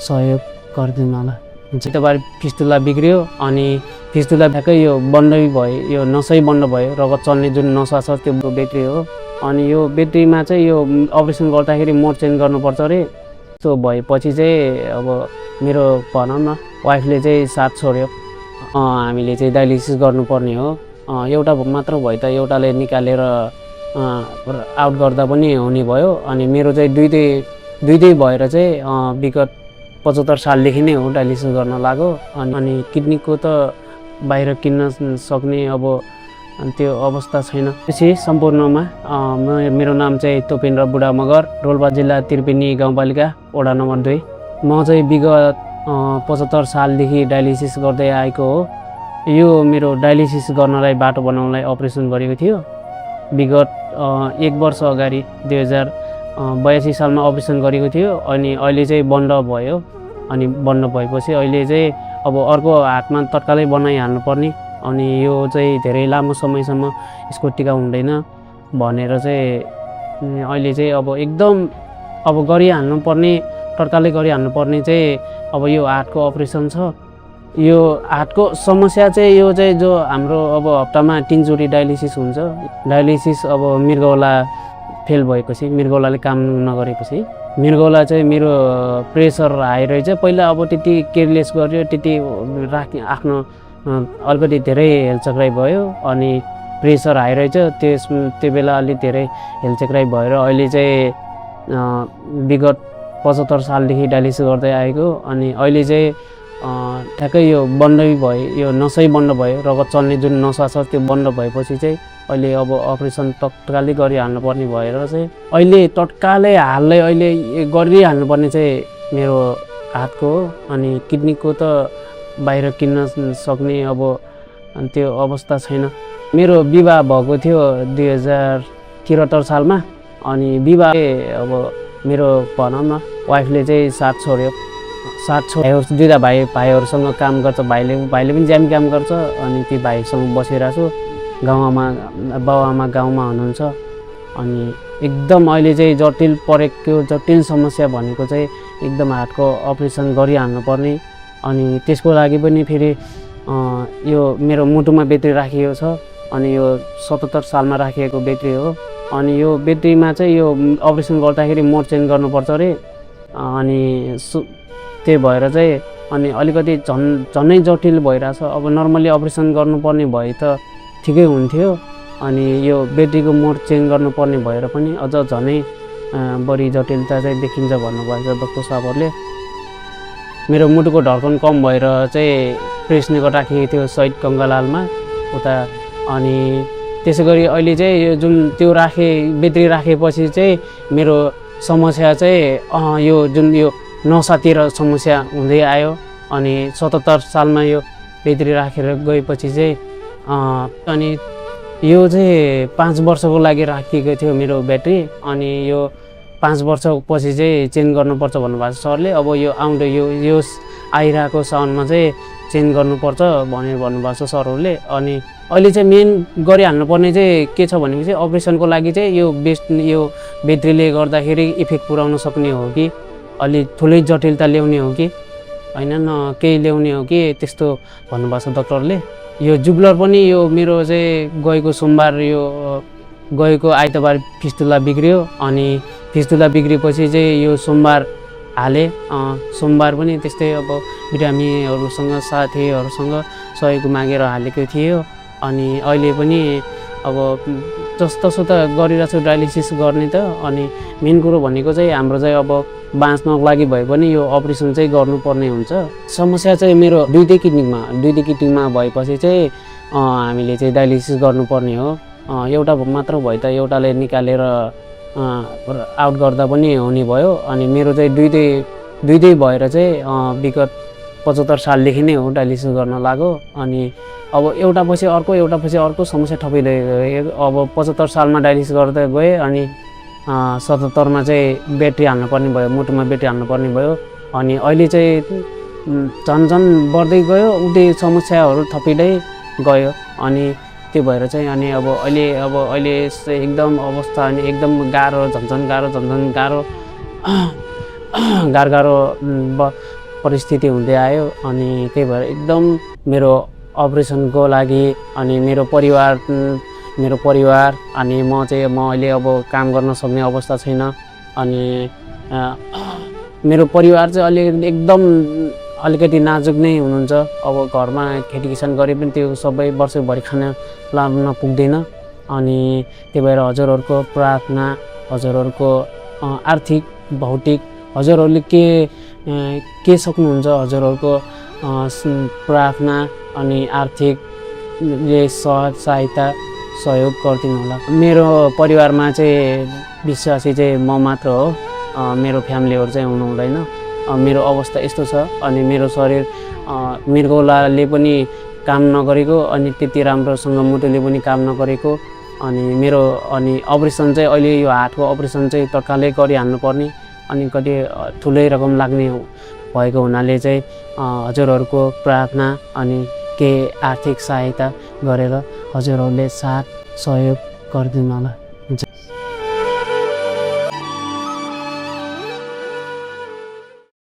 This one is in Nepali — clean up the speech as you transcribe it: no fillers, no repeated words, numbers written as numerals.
सहयोग गरिदिनु होला। यताबार फिस्तुला बिग्रियो अनि फिस्तुला ठ्याक्कै यो बन्द भयो, यो नसै बन्द भयो। रगत चल्ने जुन नसा छ त्यो ब्याट्री हो। अनि यो ब्याट्रीमा चाहिँ यो अपरेसन गर्दाखेरि मोड चेन्ज गर्नुपर्छ अरे। त्यो भएपछि चाहिँ अब मेरो भनौँ न वाइफले चाहिँ साथ छोड्यो। हामीले चाहिँ डायलिसिस गर्नुपर्ने हो। एउटा मात्र भयो त एउटाले निकालेर आउट गर्दा पनि हुने भयो। अनि मेरो चाहिँ दुईटै भएर चाहिँ विगत 75 सालदेखि नै हो डायलिसिस गर्न लाग्यो। अनि किडनीको त बाहिर किन्न सक्ने अब त्यो अवस्था छैन। त्यसै सम्पूर्णमा मेरो नाम चाहिँ तोपेन्द्र बुढा मगर, रोल्पा जिल्ला त्रिवेणी गाउँपालिका वडा नम्बर 2। म चाहिँ विगत 75 सालदेखि डायलिसिस गर्दै आएको हो। यो मेरो डायलिसिस गर्नलाई बाटो बनाउनलाई अपरेसन गरेको थियो। विगत 1 वर्ष अगाडि 2082 सालमा अपरेसन गरेको थियो। अनि अहिले चाहिँ बन्द भयो। अनि बन्द भएपछि अहिले चाहिँ अब अर्को हातमा तत्कालै बनाइहाल्नुपर्ने। अनि यो चाहिँ धेरै लामो समयसम्म यसको टिकाउ हुँदैन भनेर चाहिँ अहिले चाहिँ अब एकदम अब गरिहाल्नुपर्ने, तत्कालै गरिहाल्नुपर्ने चाहिँ अब यो हार्टको अपरेसन छ। यो हार्टको समस्या चाहिँ यो चाहिँ जो हाम्रो अब हप्तामा 3 चोटि डायलिसिस हुन्छ। डायलिसिस अब मृगौला फेल भएपछि, मृगौलाले काम नगरेपछि, मृगौला चाहिँ मेरो प्रेसर हाई रहेछ। पहिला अब त्यति केयरलेस गर्यो, त्यति आफ्नो अलिकति धेरै हेलचक्राइ भयो। अनि प्रेसर हाई रहेछ, त्यो बेला अलिक धेरै हेलचक्राइ भएर अहिले चाहिँ विगत 75 सालदेखि डायलिसिस गर्दै आएको। अनि अहिले चाहिँ ठ्याक्कै यो बन्द भयो, यो नसै बन्द भयो। रगत चल्ने जुन नसा छ त्यो बन्द भएपछि चाहिँ अहिले अब अपरेसन तत्कालै गरिहाल्नुपर्ने भएर चाहिँ अहिले तत्कालै हाललाई अहिले गरिहाल्नुपर्ने चाहिँ मेरो हातको हो। अनि किडनीको त बाहिर किन्न सक्ने अब त्यो अवस्था छैन। मेरो विवाह भएको थियो 2073 सालमा। अनि विवाह अब मेरो भनौँ न वाइफले चाहिँ साथ छोड्यो। दुईवटा भाइहरूसँग काम गर्छ। भाइले पनि ज्यामी काम गर्छ। अनि ती भाइसँग बसिरहेको छु। बाबुआमा गाउँमा हुनुहुन्छ। अनि एकदम अहिले चाहिँ जटिल समस्या भनेको चाहिँ एकदम हार्टको अपरेसन गरिहाल्नुपर्ने। अनि त्यसको लागि पनि फेरि यो मेरो मुटुमा ब्याट्री राखिएको छ। अनि यो 77 सालमा राखिएको ब्याट्री हो। अनि यो ब्याट्रीमा चाहिँ यो अपरेसन गर्दाखेरि मोड चेन्ज गर्नुपर्छ अरे। अनि त्यही भएर चाहिँ अनि अलिकति झनै जटिल भइरहेछ। अब नर्मली अपरेसन गर्नुपर्ने भए त ठिकै हुन्थ्यो। अनि यो ब्याट्रीको मोड चेन्ज गर्नुपर्ने भएर पनि अझ झनै बढी जटिलता चाहिँ देखिन्छ भन्नुभएको छ डक्टर साहबहरूले। मेरो मुटुको धड्कन कम भएर चाहिँ प्रेसनिको राखिएको थियो शहीद कङ्गालालमा उता। अनि त्यसै गरी अहिले चाहिँ यो जुन त्यो ब्याट्री राखेपछि चाहिँ मेरो समस्या चाहिँ यो जुन यो नसातिर समस्या हुँदै आयो। अनि 77 सालमा यो ब्याट्री राखेर गएपछि चाहिँ अनि यो चाहिँ 5 वर्षको लागि राखिएको थियो मेरो ब्याट्री। अनि यो 5 वर्षपछि चाहिँ चेन्ज गर्नुपर्छ भन्नुभएको छ सरले। अब यो आउँदो यो आइरहेको साउनमा चाहिँ चेन्ज गर्नुपर्छ भनेर भन्नुभएको छ सरहरूले। अनि अहिले चाहिँ मेन गरिहाल्नुपर्ने चाहिँ के छ भनेपछि अपरेसनको लागि चाहिँ यो ब्याट्रीले गर्दाखेरि इफेक्ट पुर्याउन सक्ने हो कि अलि ठुलै जटिलता ल्याउने हो कि होइन न केही ल्याउने हो कि त्यस्तो भन्नुभएको छ डक्टरले। यो जुबलर पनि यो मेरो चाहिँ गएको आइतबार फिस्तुला बिग्रियो। अनि फिस्तुला बिग्रेपछि चाहिँ यो सोमबार हाले। सोमबार पनि त्यस्तै अब बिरामीहरूसँग साथीहरूसँग सहयोग मागेर हालेको थियो। अनि अहिले पनि अब जस्तो त गरिरहेको छु डायलिसिस गर्ने त। अनि मेन कुरो भनेको चाहिँ हाम्रो चाहिँ अब बाँच्नको लागि भए पनि यो अपरेसन चाहिँ गर्नुपर्ने हुन्छ। समस्या चाहिँ मेरो दुईटै किडनीमा भएपछि चाहिँ हामीले चाहिँ डायलिसिस गर्नुपर्ने हो। एउटा मात्र भयो त एउटाले निकालेर आउट गर्दा पनि हुने भयो। अनि मेरो चाहिँ दुईटै भएर चाहिँ विगत 75 सालदेखि नै हो डायलिसिस गर्न लाग्यो। अनि अब एउटा पछि अर्को समस्या थपिँदै गयो। अब 75 सालमा डायलिसिस गर्दै गएँ। अनि 77 मा चाहिँ ब्याट्री हाल्नुपर्ने भयो, मुटुमा ब्याट्री हाल्नुपर्ने भयो। अनि अहिले चाहिँ झन् बढ्दै गयो, उतै समस्याहरू थपिँदै गयो। अनि त्यो भएर चाहिँ अनि अब अहिले चाहिँ एकदम अवस्था अनि एकदम गाह्रो परिस्थिति हुँदै आयो अनि त्यही भएर एकदम मेरो अपरेसनको लागि अनि मेरो परिवार अनि म अहिले अब काम गर्न सक्ने अवस्था छैन अनि मेरो परिवार चाहिँ अलिकति नाजुक नै हुनुहुन्छ। अब घरमा खेतीकिसान गरे पनि त्यो सबै वर्षभरि खाना लाउन पुग्दैन अनि त्यही भएर हजुरहरूको प्रार्थना, हजुरहरूको आर्थिक भौतिक हजुरहरूले के सक्नुहुन्छ हजुरहरूको प्रार्थना अनि आर्थिकले सहायता सहयोग गरिदिनु होला। मेरो परिवारमा चाहिँ विश्वासी चाहिँ म मात्र हो, मेरो फ्यामिलीहरू चाहिँ हुनुहुँदैन। मेरो अवस्था यस्तो छ अनि मेरो शरीर मृगौलाले पनि काम नगरेको अनि त्यति राम्रोसँग मुटुले पनि काम नगरेको अनि अपरेसन चाहिँ अहिले यो हातको अपरेसन चाहिँ तत्कालै गरिहाल्नु पर्ने अनि कति ठुलै रकम लाग्ने भएको हुनाले चाहिँ हजुरहरूको प्रार्थना अनि के आर्थिक सहायता गरेर हजुरहरूले साथ सहयोग गरिदिनु होला।